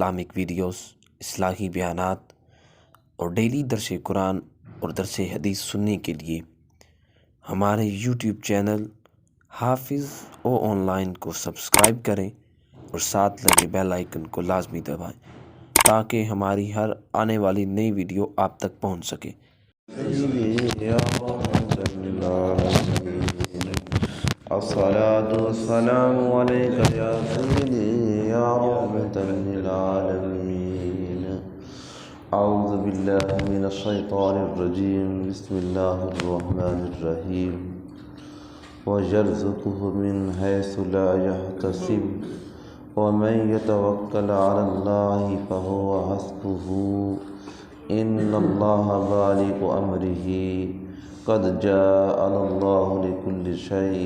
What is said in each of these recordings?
Islamic videos, اصلاحی بیانات اور ڈیلی درس قرآن اور درس حدیث سننے کے لیے ہمارے یوٹیوب چینل حافظ او آن لائن کو سبسکرائب کریں اور ساتھ لگے بیل آئیکن کو لازمی دبائیں تاکہ ہماری ہر آنے والی نئی ویڈیو آپ تک پہنچ سکے۔ الصلاة والسلام عليك يا سيدي يا رحمة للعالمين. أعوذ بالله من الشيطان الرجيم. بسم الله الرحمن الرحيم. ويرزقه من حيث لا يحتسب ومن يتوكل على الله فهو حسبه إن الله بالغ أمره قد جعل الله لكل شيء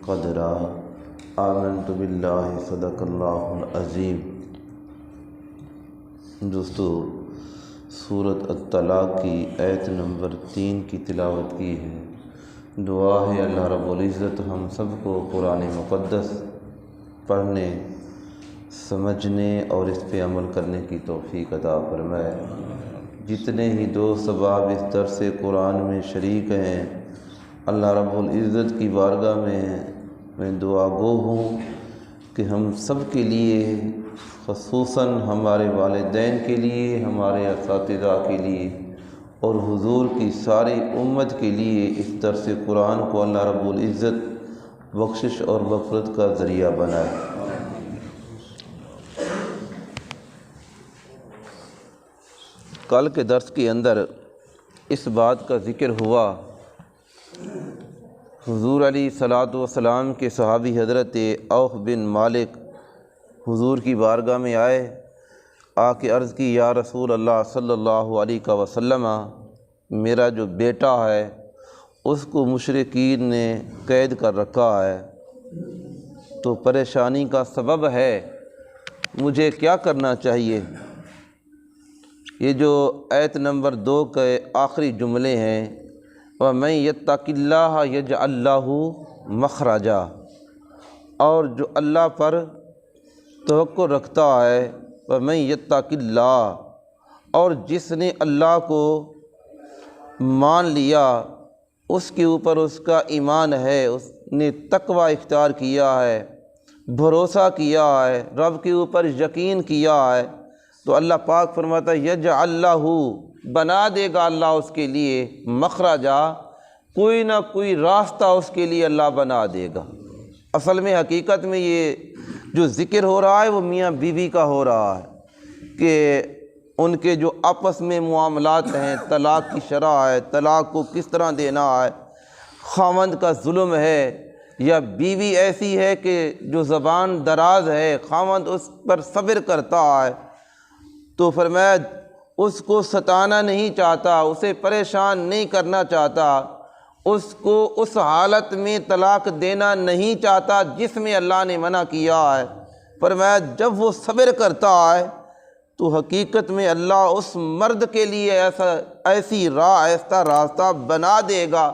قدرا. آمنت بالله صدق الله العظیم. دوستو، سورۃ الطلاق کی آیت نمبر 3 کی تلاوت کی ہے۔ دعا ہے اللہ رب العزت ہم سب کو قرآن مقدس پڑھنے، سمجھنے اور اس پہ عمل کرنے کی توفیق عطا فرمائے۔ جتنے ہی دوست احباب اس درس قرآن میں شریک ہیں، اللہ رب العزت کی بارگاہ میں دعا گو ہوں کہ ہم سب کے لیے، خصوصاً ہمارے والدین کے لیے، ہمارے اساتذہ کے لیے اور حضور کی ساری امت کے لیے اس درس قرآن کو اللہ رب العزت بخشش اور مغفرت کا ذریعہ بنائے۔ کل کے درس کے اندر اس بات کا ذکر ہوا، حضور علیہ الصلاۃ والسلام کے صحابی حضرت عوف بن مالک حضور کی بارگاہ میں آئے، آ کے عرض کی، یا رسول اللہ صلی اللہ علیہ وسلم، میرا جو بیٹا ہے اس کو مشرکین نے قید کر رکھا ہے، تو پریشانی کا سبب ہے، مجھے کیا کرنا چاہیے؟ یہ جو آیت نمبر 2 کے آخری جملے ہیں، وَمَن يَتَّقِ اللَّهَ يَجْعَل لَّهُ مَخْرَجًا، اور جو اللہ پر توکل رکھتا ہے، وَمَن يَتَّقِ اللَّهَ، اور جس نے اللہ کو مان لیا، اس کے اوپر اس کا ایمان ہے، اس نے تقوی اختیار کیا ہے، بھروسہ کیا ہے، رب کے اوپر یقین کیا ہے، تو اللہ پاک فرماتا ہے یجعل لہ، بنا دے گا اللہ اس کے لیے مخرجا، کوئی نہ کوئی راستہ اس کے لیے اللہ بنا دے گا۔ اصل میں حقیقت میں یہ جو ذکر ہو رہا ہے وہ میاں بیوی کا ہو رہا ہے کہ ان کے جو آپس میں معاملات ہیں، طلاق کی شرح ہے، طلاق کو کس طرح دینا ہے، خاوند کا ظلم ہے یا بیوی ایسی ہے کہ جو زبان دراز ہے، خاوند اس پر صبر کرتا ہے، تو فرمایا اس کو ستانا نہیں چاہتا، اسے پریشان نہیں کرنا چاہتا، اس کو اس حالت میں طلاق دینا نہیں چاہتا جس میں اللہ نے منع کیا ہے۔ فرمایا جب وہ صبر کرتا ہے تو حقیقت میں اللہ اس مرد کے لیے ایسی راہ، ایسا راستہ بنا دے گا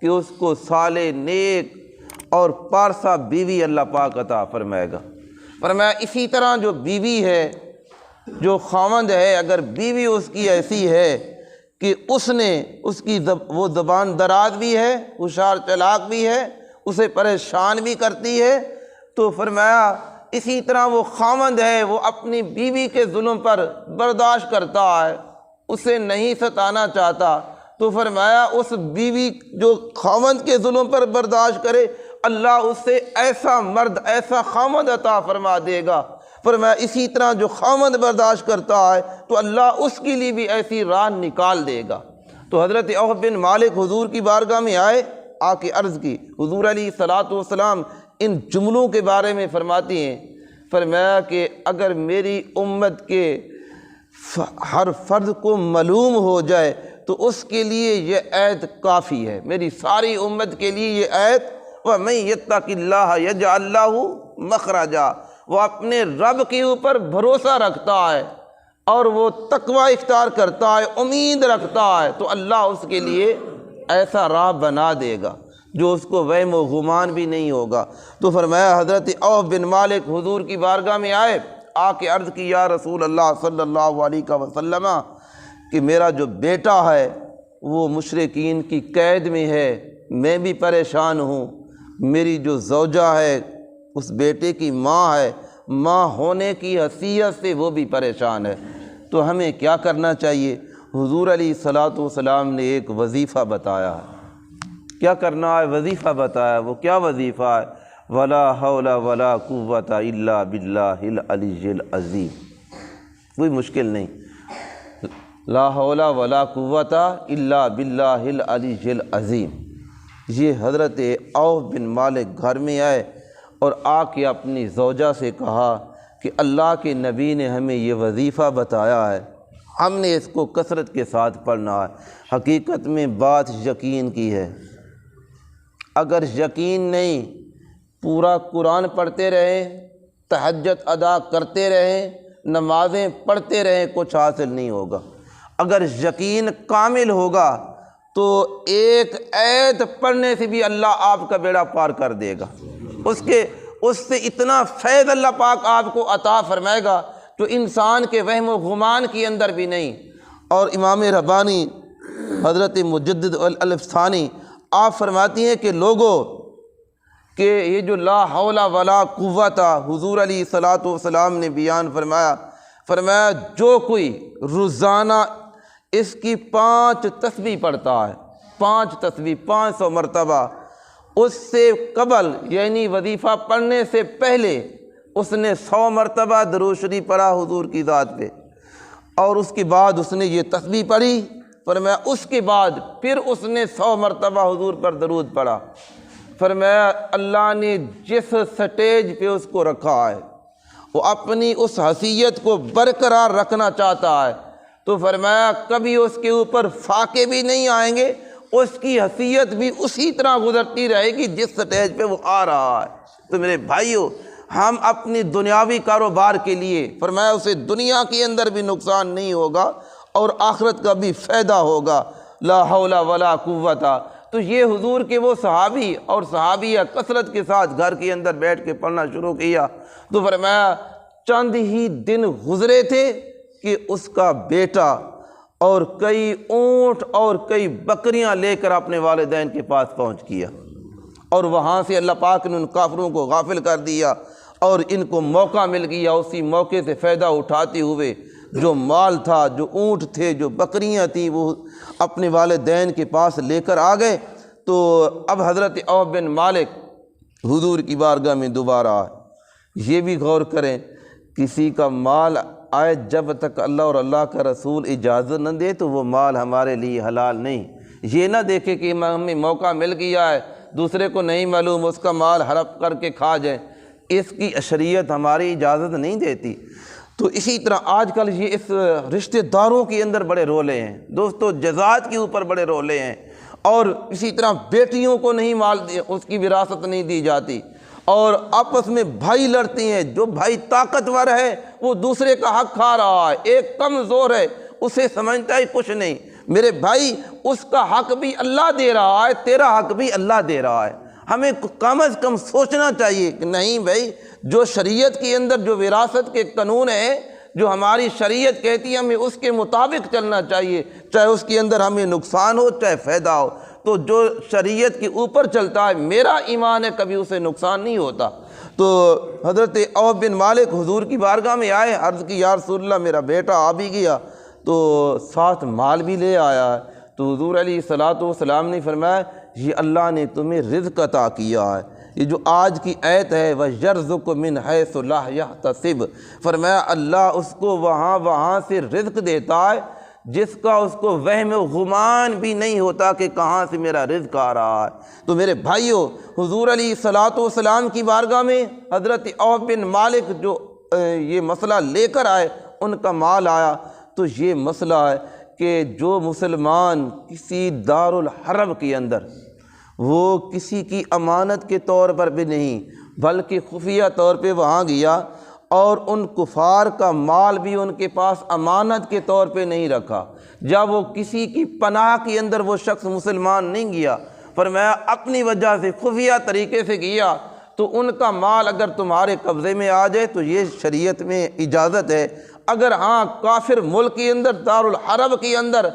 کہ اس کو صالح، نیک اور پارسا بیوی اللہ پاک عطا فرمائے گا۔ فرمایا اسی طرح جو بیوی ہے، جو خاوند ہے، اگر بیوی اس کی ایسی ہے کہ وہ زبان دراز بھی ہے، ہوشیار چلاک بھی ہے، اسے پریشان بھی کرتی ہے، تو فرمایا اسی طرح وہ خاوند ہے، وہ اپنی بیوی کے ظلم پر برداشت کرتا ہے، اسے نہیں ستانا چاہتا، تو فرمایا اس بیوی جو خاوند کے ظلم پر برداشت کرے، اللہ اس سے ایسا مرد، ایسا خاوند عطا فرما دے گا۔ فرمایا اسی طرح جو خاوند برداشت کرتا ہے تو اللہ اس کے لیے بھی ایسی راہ نکال دے گا۔ تو حضرت عوف بن مالک حضور کی بارگاہ میں آئے، آ کے عرض کی، حضور علیہ الصلاۃ والسلام ان جملوں کے بارے میں فرماتی ہیں، فرمایا کہ اگر میری امت کے ہر فرد کو معلوم ہو جائے تو اس کے لیے یہ آیت کافی ہے، میری ساری امت کے لیے یہ آیت، وَمَن يَتَّقِ اللَّهَ يَجْعَل لَّهُ مَخْرَجًا، وہ اپنے رب کے اوپر بھروسہ رکھتا ہے اور وہ تقوی اختیار کرتا ہے، امید رکھتا ہے، تو اللہ اس کے لیے ایسا راہ بنا دے گا جو اس کو وہم و گمان بھی نہیں ہوگا۔ تو فرمایا حضرت عوف بن مالک حضور کی بارگاہ میں آئے، آ کے عرض کی یا رسول اللہ صلی اللہ علیہ وسلم کہ میرا جو بیٹا ہے وہ مشرکین کی قید میں ہے، میں بھی پریشان ہوں، میری جو زوجہ ہے اس بیٹے کی ماں ہے، ماں ہونے کی حیثیت سے وہ بھی پریشان ہے، تو ہمیں کیا کرنا چاہیے؟ حضور علیہ الصلوۃ والسلام نے ایک وظیفہ بتایا ہے، کیا کرنا ہے وظیفہ بتایا۔ وہ کیا وظیفہ ہے؟ ولا حول ولا قوت الا باللہ العلی العظیم۔ کوئی مشکل نہیں، لا حول ولا قوت الا باللہ العلی العظیم۔ یہ حضرت عوف بن مالک گھر میں آئے اور آ کے اپنی زوجہ سے کہا کہ اللہ کے نبی نے ہمیں یہ وظیفہ بتایا ہے، ہم نے اس کو کثرت کے ساتھ پڑھنا ہے۔ حقیقت میں بات یقین کی ہے، اگر یقین نہیں، پورا قرآن پڑھتے رہیں، تہجد ادا کرتے رہیں، نمازیں پڑھتے رہیں، کچھ حاصل نہیں ہوگا۔ اگر یقین کامل ہوگا تو ایک آیت پڑھنے سے بھی اللہ آپ کا بیڑا پار کر دے گا، اس سے اتنا فیض اللہ پاک آپ کو عطا فرمائے گا تو انسان کے وہم و گمان کے اندر بھی نہیں۔ اور امام ربانی حضرت مجدد الافسانی آپ فرماتی ہیں کہ لوگوں کہ یہ جو لا حول ولا قوت حضور علیہ الصلوۃ والسلام نے بیان فرمایا جو کوئی روزانہ اس کی 5 تسبیح پڑھتا ہے، 5 تسبیح 500 مرتبہ، اس سے قبل یعنی وظیفہ پڑھنے سے پہلے اس نے 100 مرتبہ درود شریف پڑھا حضور کی ذات پہ، اور اس کے بعد اس نے یہ تسبیح پڑھی، فرمایا اس کے بعد پھر اس نے 100 مرتبہ حضور پر درود پڑھا، فرمایا اللہ نے جس سٹیج پہ اس کو رکھا ہے وہ اپنی اس حیثیت کو برقرار رکھنا چاہتا ہے، تو فرمایا کبھی اس کے اوپر فاقے بھی نہیں آئیں گے، اس کی حیثیت بھی اسی طرح گزرتی رہے گی جس سٹیج پہ وہ آ رہا ہے۔ تو میرے بھائیو، ہم اپنی دنیاوی کاروبار کے لیے فرمایا اسے دنیا کے اندر بھی نقصان نہیں ہوگا اور آخرت کا بھی فائدہ ہوگا، لا حول ولا قوت۔ تو یہ حضور کے وہ صحابی اور صحابیہ کثرت کے ساتھ گھر کے اندر بیٹھ کے پڑھنا شروع کیا، تو فرمایا چند ہی دن گزرے تھے کہ اس کا بیٹا اور کئی اونٹ اور کئی بکریاں لے کر اپنے والدین کے پاس پہنچ گیا، اور وہاں سے اللہ پاک نے ان کافروں کو غافل کر دیا اور ان کو موقع مل گیا، اسی موقع سے فائدہ اٹھاتے ہوئے جو مال تھا، جو اونٹ تھے، جو بکریاں تھیں، وہ اپنے والدین کے پاس لے کر آ گئے۔ تو اب حضرت عوف بن مالک حضور کی بارگاہ میں دوبارہ آئے۔ یہ بھی غور کریں، کسی کا مال آئے جب تک اللہ اور اللہ کا رسول اجازت نہ دے تو وہ مال ہمارے لیے حلال نہیں۔ یہ نہ دیکھے کہ ہمیں موقع مل گیا ہے، دوسرے کو نہیں معلوم، اس کا مال ہڑپ کر کے کھا جائیں، اس کی شریعت ہماری اجازت نہیں دیتی۔ تو اسی طرح آج کل یہ اس رشتہ داروں کے اندر بڑے رولے ہیں دوستو، جزات کے اوپر بڑے رولے ہیں، اور اسی طرح بیٹیوں کو نہیں مال اس کی وراثت نہیں دی جاتی، اور آپس میں بھائی لڑتے ہیں، جو بھائی طاقتور ہے وہ دوسرے کا حق کھا رہا ہے، ایک کمزور ہے اسے سمجھتا ہے کچھ نہیں۔ میرے بھائی، اس کا حق بھی اللہ دے رہا ہے، تیرا حق بھی اللہ دے رہا ہے۔ ہمیں کم از کم سوچنا چاہیے کہ نہیں بھائی، جو شریعت کے اندر جو وراثت کے قانون ہیں، جو ہماری شریعت کہتی ہے، ہمیں اس کے مطابق چلنا چاہیے، چاہے اس کے اندر ہمیں نقصان ہو چاہے فائدہ ہو۔ تو جو شریعت کے اوپر چلتا ہے، میرا ایمان ہے، کبھی اسے نقصان نہیں ہوتا۔ تو حضرت عوف بن مالک حضور کی بارگاہ میں آئے، عرض کی یا رسول اللہ میرا بیٹا آ بھی گیا، تو ساتھ مال بھی لے آیا ہے۔ تو حضور علیہ الصلوۃ والسلام نے فرمایا یہ اللہ نے تمہیں رزق عطا کیا ہے۔ یہ جو آج کی آیت ہے وَيَرْزُقُ مِنْ حَيْثُ لَا يَحْتَسِبُ، فرمایا اللہ اس کو وہاں سے رزق دیتا ہے جس کا اس کو وہم و گمان بھی نہیں ہوتا کہ کہاں سے میرا رزق آ رہا ہے۔ تو میرے بھائیوں، حضور علیہ الصلوۃ والسلام کی بارگاہ میں حضرت عوف بن مالک جو یہ مسئلہ لے کر آئے، ان کا مال آیا، تو یہ مسئلہ ہے کہ جو مسلمان کسی دارالحرب کے اندر، وہ کسی کی امانت کے طور پر بھی نہیں بلکہ خفیہ طور پہ وہاں گیا، اور ان کفار کا مال بھی ان کے پاس امانت کے طور پہ نہیں رکھا، جب وہ کسی کی پناہ کے اندر وہ شخص مسلمان نہیں گیا، فرمایا اپنی وجہ سے خفیہ طریقے سے گیا، تو ان کا مال اگر تمہارے قبضے میں آ جائے تو یہ شریعت میں اجازت ہے۔ اگر ہاں کافر ملک کے اندر، دارالحرب کے اندر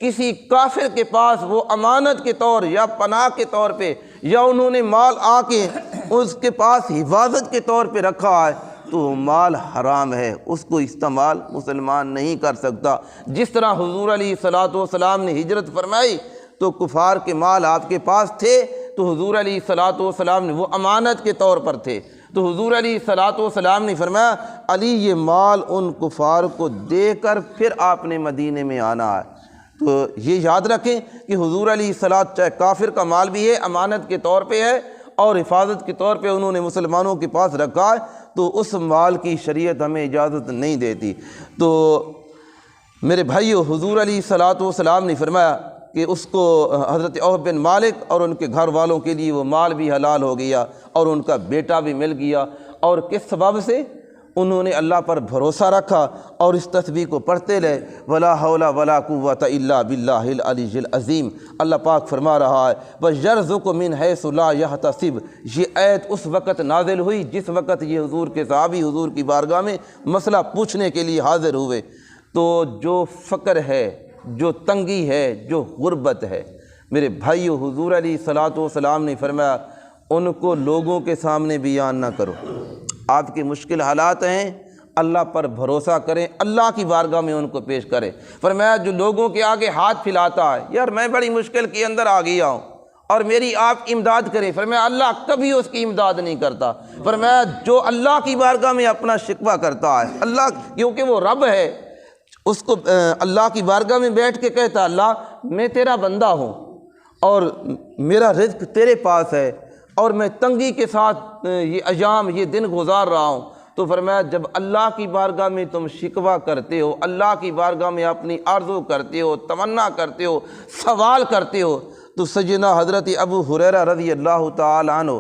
کسی کافر کے پاس وہ امانت کے طور یا پناہ کے طور پہ، یا انہوں نے مال آ کے اس کے پاس حفاظت کے طور پہ رکھا ہے، تو وہ مال حرام ہے، اس کو استعمال مسلمان نہیں کر سکتا۔ جس طرح حضور علیہ الصلوۃ والسلام نے ہجرت فرمائی تو کفار کے مال آپ کے پاس تھے، تو حضور علیہ الصلوۃ والسلام نے وہ امانت کے طور پر تھے، تو حضور علیہ الصلوۃ والسلام نے فرمایا علی یہ مال ان کفار کو دے کر پھر آپ نے مدینے میں آنا ہے۔ تو یہ یاد رکھیں کہ حضور علیہ الصلوۃ، چاہے کافر کا مال بھی ہے، امانت کے طور پہ ہے اور حفاظت کے طور پہ انہوں نے مسلمانوں کے پاس رکھا ہے، تو اس مال کی شریعت ہمیں اجازت نہیں دیتی۔ تو میرے بھائیو، حضور علیہ الصلوۃ والسلام نے فرمایا کہ اس کو حضرت عوف بن مالک اور ان کے گھر والوں کے لیے وہ مال بھی حلال ہو گیا اور ان کا بیٹا بھی مل گیا، اور کس سبب سے؟ انہوں نے اللہ پر بھروسہ رکھا اور اس تسبیح کو پڑھتے رہے، ولا حول ولا قوۃ الا باللہ العلی العظیم۔ اللہ پاک فرما رہا ہے وَيَرْزُقُ مِنْ حَيْثُ لَا يَحْتَسِبُ۔ یہ آیت اس وقت نازل ہوئی جس وقت یہ حضور کے صحابی حضور کی بارگاہ میں مسئلہ پوچھنے کے لیے حاضر ہوئے۔ تو جو فقر ہے، جو تنگی ہے، جو غربت ہے، میرے بھائیو، حضور علیہ الصلوۃ والسلام نے فرمایا ان کو لوگوں کے سامنے بیان نہ کرو۔ آپ کے مشکل حالات ہیں، اللہ پر بھروسہ کریں، اللہ کی بارگاہ میں ان کو پیش کریں۔ فرمایا جو لوگوں کے آگے ہاتھ پھیلاتا ہے، یار میں بڑی مشکل کے اندر آ گیا ہوں اور میری آپ امداد کریں، فرمایا اللہ کبھی اس کی امداد نہیں کرتا۔ فرمایا جو اللہ کی بارگاہ میں اپنا شکوہ کرتا ہے، اللہ کیونکہ وہ رب ہے، اس کو اللہ کی بارگاہ میں بیٹھ کے کہتا اللہ میں تیرا بندہ ہوں اور میرا رزق تیرے پاس ہے اور میں تنگی کے ساتھ یہ ایام، یہ دن گزار رہا ہوں، تو فرمایا جب اللہ کی بارگاہ میں تم شکوہ کرتے ہو، اللہ کی بارگاہ میں اپنی آرزو کرتے ہو، تمنا کرتے ہو، سوال کرتے ہو، تو سیدنا حضرت ابو ہریرہ رضی اللہ تعالی عنہ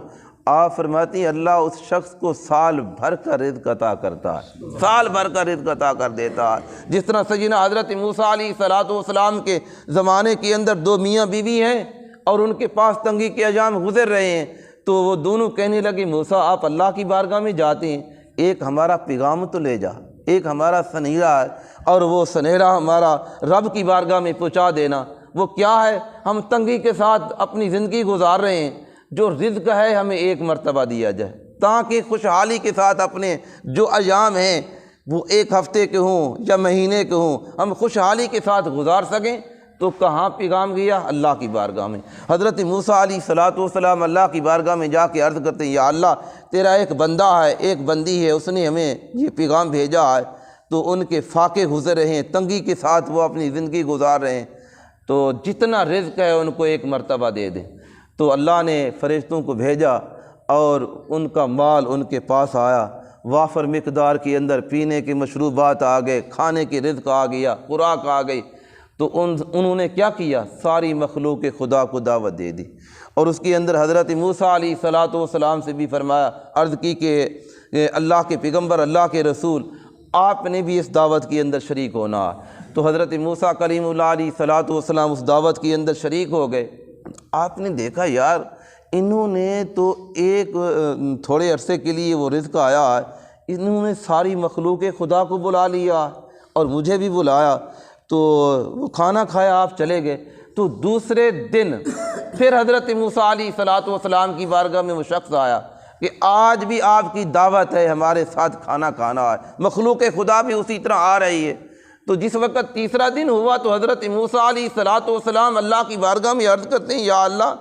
آپ فرماتی ہیں اللہ اس شخص کو سال بھر کا رزق عطا کرتا ہے، سال بھر کا رزق عطا کر دیتا ہے۔ جس طرح سیدنا حضرت موسیٰ علیہ الصلوۃ والسلام کے زمانے کے اندر دو میاں بیوی ہیں اور ان کے پاس تنگی کے ایام گزر رہے ہیں، تو وہ دونوں کہنے لگے موسیٰ آپ اللہ کی بارگاہ میں جاتے ہیں، ایک ہمارا پیغام تو لے جا، ایک ہمارا سنیرا ہے اور وہ سنیرا ہمارا رب کی بارگاہ میں پہنچا دینا۔ وہ کیا ہے؟ ہم تنگی کے ساتھ اپنی زندگی گزار رہے ہیں، جو رزق ہے ہمیں ایک مرتبہ دیا جائے تاکہ خوشحالی کے ساتھ اپنے جو ایام ہیں وہ ایک ہفتے کے ہوں یا مہینے کے ہوں، ہم خوشحالی کے ساتھ گزار سکیں۔ تو کہاں پیغام گیا؟ اللہ کی بارگاہ میں۔ حضرت موسیٰ علیہ الصلوۃ والسلام اللہ کی بارگاہ میں جا کے عرض کرتے ہیں یا اللہ تیرا ایک بندہ ہے، ایک بندی ہے، اس نے ہمیں یہ پیغام بھیجا ہے، تو ان کے فاقے گزر رہے ہیں، تنگی کے ساتھ وہ اپنی زندگی گزار رہے ہیں، تو جتنا رزق ہے ان کو ایک مرتبہ دے دیں۔ تو اللہ نے فرشتوں کو بھیجا اور ان کا مال ان کے پاس آیا، وافر مقدار کے اندر پینے کے مشروبات آ گئے، کھانے کی رزق آ گیا، خوراک آ گئی۔ تو انہوں نے کیا کیا؟ ساری مخلوق خدا کو دعوت دے دی، اور اس کے اندر حضرت موسیٰ علیہ الصلوۃ والسلام سے بھی فرمایا، عرض کی کہ اللہ کے پیغمبر، اللہ کے رسول، آپ نے بھی اس دعوت کے اندر شریک ہونا ہے۔ تو حضرت موسیٰ کلیم اللہ علیہ الصلوۃ والسلام اس دعوت کے اندر شریک ہو گئے۔ آپ نے دیکھا یار انہوں نے تو ایک تھوڑے عرصے کے لیے وہ رزق آیا ہے، انہوں نے ساری مخلوق خدا کو بلا لیا اور مجھے بھی بلایا، تو وہ کھانا کھایا، آپ چلے گئے۔ تو دوسرے دن پھر حضرت موسیٰ علیہ الصلوۃ والسلام کی بارگاہ میں وہ شخص آیا کہ آج بھی آپ کی دعوت ہے، ہمارے ساتھ کھانا کھانا ہے، مخلوق خدا بھی اسی طرح آ رہی ہے۔ تو جس وقت تیسرا دن ہوا تو حضرت موسیٰ علیہ الصلوۃ والسلام اللہ کی بارگاہ میں عرض کرتے ہیں یا اللہ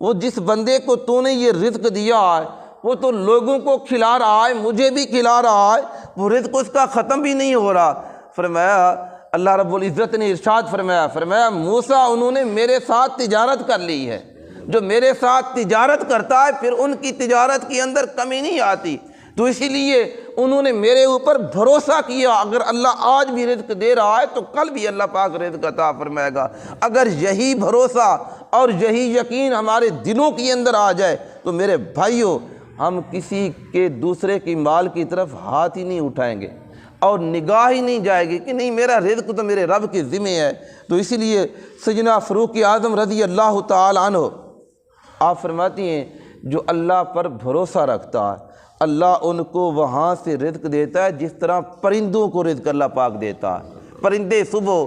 وہ جس بندے کو تو نے یہ رزق دیا ہے وہ تو لوگوں کو کھلا رہا ہے، مجھے بھی کھلا رہا ہے، وہ رزق اس کا ختم بھی نہیں ہو رہا۔ فرمایا اللہ رب العزت نے ارشاد فرمایا موسیٰ انہوں نے میرے ساتھ تجارت کر لی ہے، جو میرے ساتھ تجارت کرتا ہے پھر ان کی تجارت کے اندر کمی نہیں آتی، تو اسی لیے انہوں نے میرے اوپر بھروسہ کیا، اگر اللہ آج بھی رزق دے رہا ہے تو کل بھی اللہ پاک رزق عطا فرمائے گا۔ اگر یہی بھروسہ اور یہی یقین ہمارے دلوں کے اندر آ جائے تو میرے بھائیوں ہم کسی کے دوسرے کی مال کی طرف ہاتھ ہی نہیں اٹھائیں گے اور نگاہ ہی نہیں جائے گی کہ نہیں میرا رزق تو میرے رب کے ذمہ ہے۔ تو اسی لیے سیدنا فاروق اعظم رضی اللہ تعالی عنہ آپ فرماتی ہیں جو اللہ پر بھروسہ رکھتا ہے اللہ ان کو وہاں سے رزق دیتا ہے جس طرح پرندوں کو رزق اللہ پاک دیتا ہے۔ پرندے صبح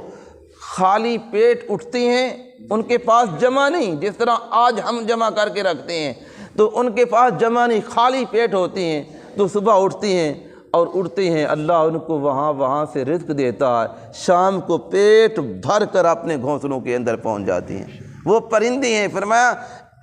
خالی پیٹ اٹھتے ہیں، ان کے پاس جمع نہیں، جس طرح آج ہم جمع کر کے رکھتے ہیں تو ان کے پاس جمع نہیں، خالی پیٹ ہوتے ہیں تو صبح اٹھتے ہیں اور اٹھتے ہیں، اللہ ان کو وہاں سے رزق دیتا ہے، شام کو پیٹ بھر کر اپنے گھونسلوں کے اندر پہنچ جاتے ہیں۔ وہ پرندے ہیں۔ فرمایا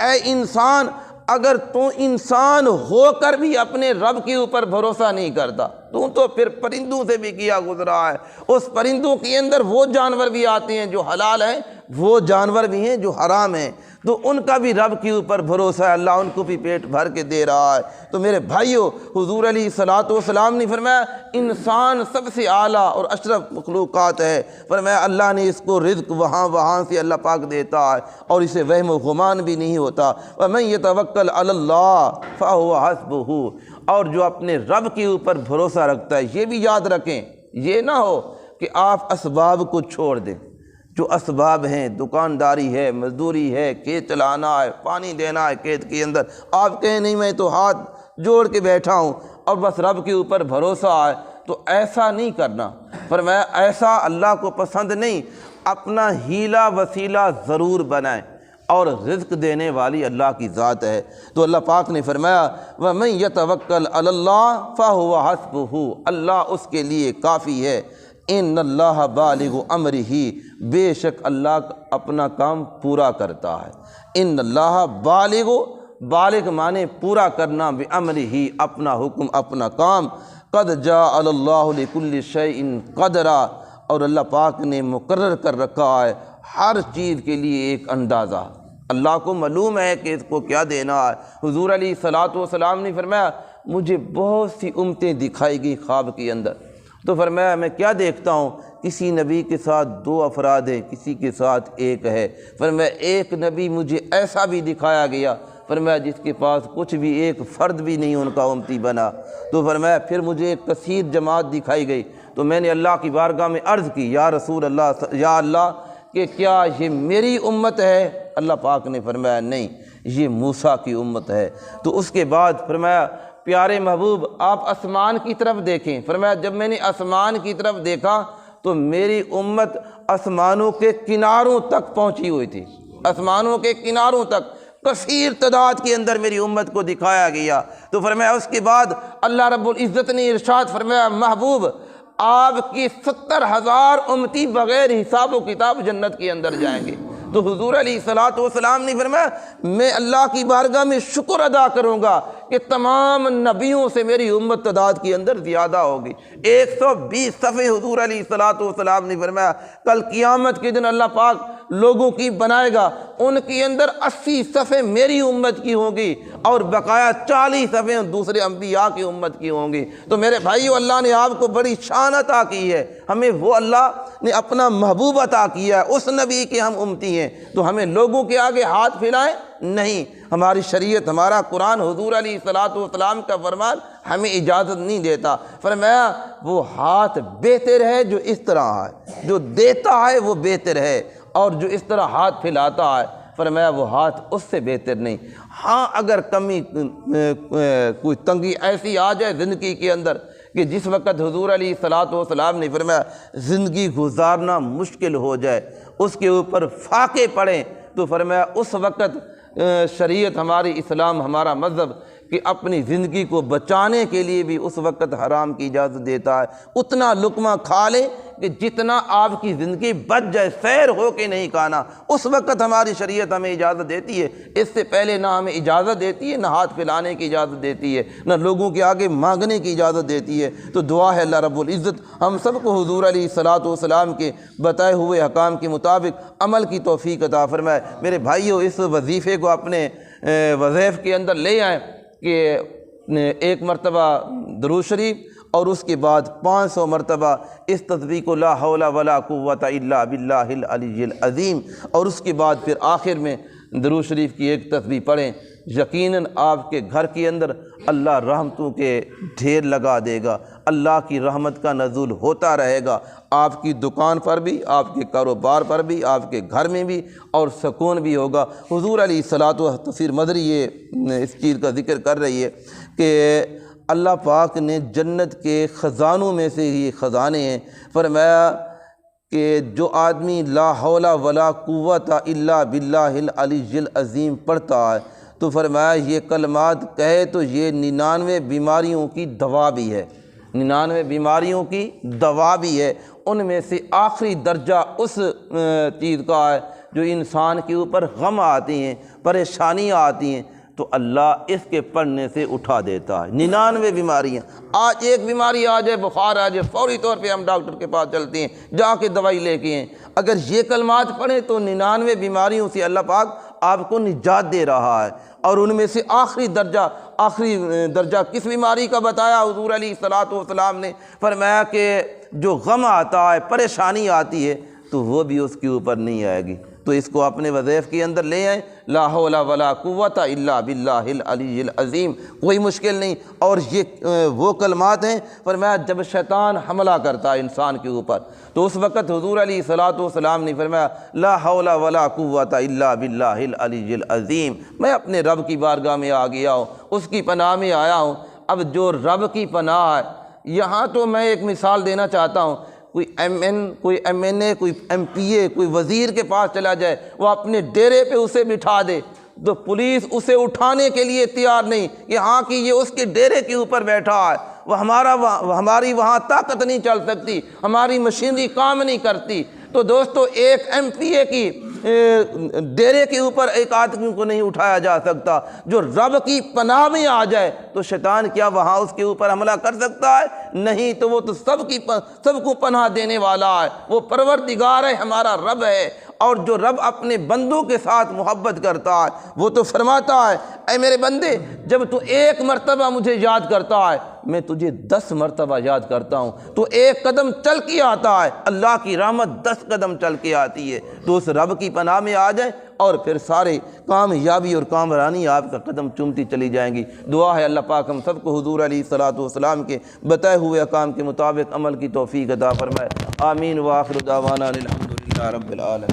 اے انسان، اگر تو انسان ہو کر بھی اپنے رب کے اوپر بھروسہ نہیں کرتا تو پھر پرندوں سے بھی کیا گزرا ہے۔ اس پرندوں کے اندر وہ جانور بھی آتے ہیں جو حلال ہیں، وہ جانور بھی ہیں جو حرام ہیں، تو ان کا بھی رب کے اوپر بھروسہ ہے، اللہ ان کو بھی پیٹ بھر کے دے رہا ہے۔ تو میرے بھائیوں، حضور علیہ الصلوۃ والسلام نے فرمایا انسان سب سے اعلیٰ اور اشرف مخلوقات ہے۔ فرمایا اللہ نے اس کو رزق وہاں سے اللہ پاک دیتا ہے اور اسے وہم و گمان بھی نہیں ہوتا۔ وَمَن يَتَوَكَّلْ عَلَى اللَّهِ فَهُوَ حَسْبُهُ، اور جو اپنے رب کے اوپر بھروسہ رکھتا ہے، یہ بھی یاد رکھیں، یہ نہ ہو کہ آپ اسباب کو چھوڑ دیں۔ جو اسباب ہیں، دکانداری ہے، مزدوری ہے، کھیت چلانا ہے، پانی دینا ہے کھیت کے اندر، آپ کہیں نہیں میں تو ہاتھ جوڑ کے بیٹھا ہوں اور بس رب کے اوپر بھروسہ ہے، تو ایسا نہیں کرنا۔ فرمایا ایسا اللہ کو پسند نہیں، اپنا ہیلا وسیلہ ضرور بنائیں، اور رزق دینے والی اللہ کی ذات ہے۔ تو اللہ پاک نے فرمایا وَمَن يَتَوَكَّلْ عَلَى اللَّهِ فَهُوَ حَسْبُهُ، اللہ اس کے لیے کافی ہے۔ ان اللہ بالغ امرہ، بے شک اللہ اپنا کام پورا کرتا ہے۔ ان اللہ بالغ مانے پورا کرنا، بامرہ اپنا حکم اپنا کام، قد جعل اللہ لکل شیء قدرا، اور اللہ پاک نے مقرر کر رکھا ہے ہر چیز کے لیے ایک اندازہ۔ اللہ کو معلوم ہے کہ اس کو کیا دینا ہے۔ حضور علیہ الصلوۃ والسلام نے فرمایا مجھے بہت سی امتیں دکھائی گئی خواب کے اندر، تو فرمایا میں کیا دیکھتا ہوں، کسی نبی کے ساتھ 2 افراد ہیں، کسی کے ساتھ 1 ہے۔ فرمایا ایک نبی مجھے ایسا بھی دکھایا گیا، فرمایا جس کے پاس کچھ بھی ایک فرد بھی نہیں ان کا امتی بنا۔ تو فرمایا پھر مجھے ایک کثیر جماعت دکھائی گئی، تو میں نے اللہ کی بارگاہ میں عرض کی یا رسول اللہ، یا اللہ کہ کیا یہ میری امت ہے؟ اللہ پاک نے فرمایا نہیں، یہ موسیٰ کی امت ہے۔ تو اس کے بعد فرمایا پیارے محبوب آپ آسمان کی طرف دیکھیں۔ فرمایا جب میں نے آسمان کی طرف دیکھا تو میری امت آسمانوں کے کناروں تک پہنچی ہوئی تھی، آسمانوں کے کناروں تک کثیر تعداد کے اندر میری امت کو دکھایا گیا۔ تو فرمایا اس کے بعد اللہ رب العزت نے ارشاد فرمایا محبوب آپ کی 70,000 امتی بغیر حساب و کتاب جنت کے اندر جائیں گے۔ تو حضور علیہ الصلوۃ والسلام نے فرمایا میں اللہ کی بارگاہ میں شکر ادا کروں گا کہ تمام نبیوں سے میری امت تعداد کے اندر زیادہ ہوگی۔ 120 صفحے حضور علیہ الصلوۃ والسلام نے فرمایا کل قیامت کے دن اللہ پاک لوگوں کی بنائے گا، ان کے اندر 80 صفحے میری امت کی ہوں گی اور بقایا 40 صفحے دوسرے انبیاء کی امت کی ہوں گی۔ تو میرے بھائیو اللہ نے آپ کو بڑی شان عطا کی ہے، ہمیں وہ اللہ نے اپنا محبوب عطا کیا ہے، اس نبی کے ہم امتی ہیں، تو ہمیں لوگوں کے آگے ہاتھ پھیلائیں نہیں۔ ہماری شریعت، ہمارا قرآن، حضور علیہ الصلوۃ والسلام کا فرمان ہمیں اجازت نہیں دیتا۔ فرمایا وہ ہاتھ بہتر ہے جو اس طرح ہے، جو دیتا ہے وہ بہتر ہے، اور جو اس طرح ہاتھ پھیلاتا ہے فرمایا وہ ہاتھ اس سے بہتر نہیں۔ ہاں اگر کمی کوئی تنگی ایسی آ جائے زندگی کے اندر کہ جس وقت حضور علیہ الصلوۃ والسلام نے فرمایا زندگی گزارنا مشکل ہو جائے، اس کے اوپر فاقے پڑیں، تو فرمایا اس وقت شریعت ہماری، اسلام ہمارا مذہب کہ اپنی زندگی کو بچانے کے لیے بھی اس وقت حرام کی اجازت دیتا ہے۔ اتنا لقمہ کھا لیں کہ جتنا آپ کی زندگی بچ جائے، سیر ہو کے نہیں کھانا، اس وقت ہماری شریعت ہمیں اجازت دیتی ہے۔ اس سے پہلے نہ ہمیں اجازت دیتی ہے، نہ ہاتھ پھیلانے کی اجازت دیتی ہے، نہ لوگوں کے آگے مانگنے کی اجازت دیتی ہے۔ تو دعا ہے اللہ رب العزت ہم سب کو حضور علیہ الصلوۃ والسلام کے بتائے ہوئے احکام کے مطابق عمل کی توفیق عطا فرمائے۔ میرے بھائیو اس وظیفے کو اپنے وظائف کے اندر لے آئیں کہ 1 مرتبہ درود شریف اور اس کے بعد 500 مرتبہ اس تسبیح کو لا حول ولا قوت الا باللہ العلی العظیم، اور اس کے بعد پھر آخر میں درود شریف کی ایک تسبیح پڑھیں یقیناً آپ کے گھر کے اندر اللہ رحمتوں کے ڈھیر لگا دے گا، اللہ کی رحمت کا نزول ہوتا رہے گا، آپ کی دکان پر بھی، آپ کے کاروبار پر بھی، آپ کے گھر میں بھی، اور سکون بھی ہوگا۔ حضور علیہ الصلوۃ و تفسیر مدری یہ اس چیز کا ذکر کر رہی ہے کہ اللہ پاک نے جنت کے خزانوں میں سے یہ خزانے ہیں، فرمایا کہ جو آدمی لا حول ولا قوت الا باللہ العلی العظیم پڑھتا ہے تو فرمایا یہ کلمات کہے تو یہ 99 بیماریوں کی دوا بھی ہے، 99 بیماریوں کی دوا بھی ہے۔ ان میں سے آخری درجہ اس چیز کا ہے جو انسان کے اوپر غم آتی ہیں، پریشانیاں آتی ہیں، تو اللہ اس کے پڑھنے سے اٹھا دیتا ہے 99 بیماریاں۔ آج ایک بیماری آ جائے، بخار آ جائے، فوری طور پہ ہم ڈاکٹر کے پاس چلتے ہیں، جا کے دوائی لے کے ہیں۔ اگر یہ کلمات پڑھیں تو 99 بیماریوں سے اللہ پاک آپ کو نجات دے رہا ہے۔ اور ان میں سے آخری درجہ کس بیماری کا بتایا حضور علیہ الصلوۃ والسلام نے؟ فرمایا کہ جو غم آتا ہے، پریشانی آتی ہے، تو وہ بھی اس کے اوپر نہیں آئے گی۔ تو اس کو اپنے وظائف کے اندر لے آئیں، لا حول ولا قوت الا باللہ العلی العظیم، کوئی مشکل نہیں۔ اور یہ وہ کلمات ہیں، فرمایا جب شیطان حملہ کرتا ہے انسان کے اوپر تو اس وقت حضور علیہ الصلوۃ والسلام نے فرمایا لا حول ولا قوت الا باللہ العلی العظیم، میں اپنے رب کی بارگاہ میں آ گیا ہوں، اس کی پناہ میں آیا ہوں۔ اب جو رب کی پناہ ہے، یہاں تو میں ایک مثال دینا چاہتا ہوں، کوئی کوئی ایم این اے، کوئی ایم پی اے، کوئی وزیر کے پاس چلا جائے، وہ اپنے ڈیرے پہ اسے بٹھا دے تو پولیس اسے اٹھانے کے لیے تیار نہیں کہ ہاں کہ یہ اس کے ڈیرے کے اوپر بیٹھا ہے، وہ ہماری وہاں طاقت نہیں چل سکتی، ہماری مشینری کام نہیں کرتی۔ تو دوستو ایک ایم پی اے کی ڈیرے کے اوپر ایک آدمی کو نہیں اٹھایا جا سکتا۔ جو رب کی پناہ میں آ جائے تو شیطان کیا وہاں اس کے اوپر حملہ کر سکتا ہے؟ نہیں، تو وہ تو سب کو پناہ دینے والا ہے، وہ پروردگار ہے، ہمارا رب ہے۔ اور جو رب اپنے بندوں کے ساتھ محبت کرتا ہے وہ تو فرماتا ہے اے میرے بندے، جب تو ایک مرتبہ مجھے یاد کرتا ہے میں تجھے 10 مرتبہ یاد کرتا ہوں۔ تو ایک قدم چل کے آتا ہے، اللہ کی رحمت 10 قدم چل کے آتی ہے۔ تو اس رب کی پناہ میں آ جائیں اور پھر سارے کامیابی اور کامرانی آپ کا قدم چومتی چلی جائیں گی۔ دعا ہے اللہ پاک ہم سب کو حضور علیہ الصلوۃ والسلام کے بتائے ہوئے احکام کے مطابق عمل کی توفیق عطا فرمائے۔ آمین۔ وآخر دعوانا الحمد للہ رب العالمین۔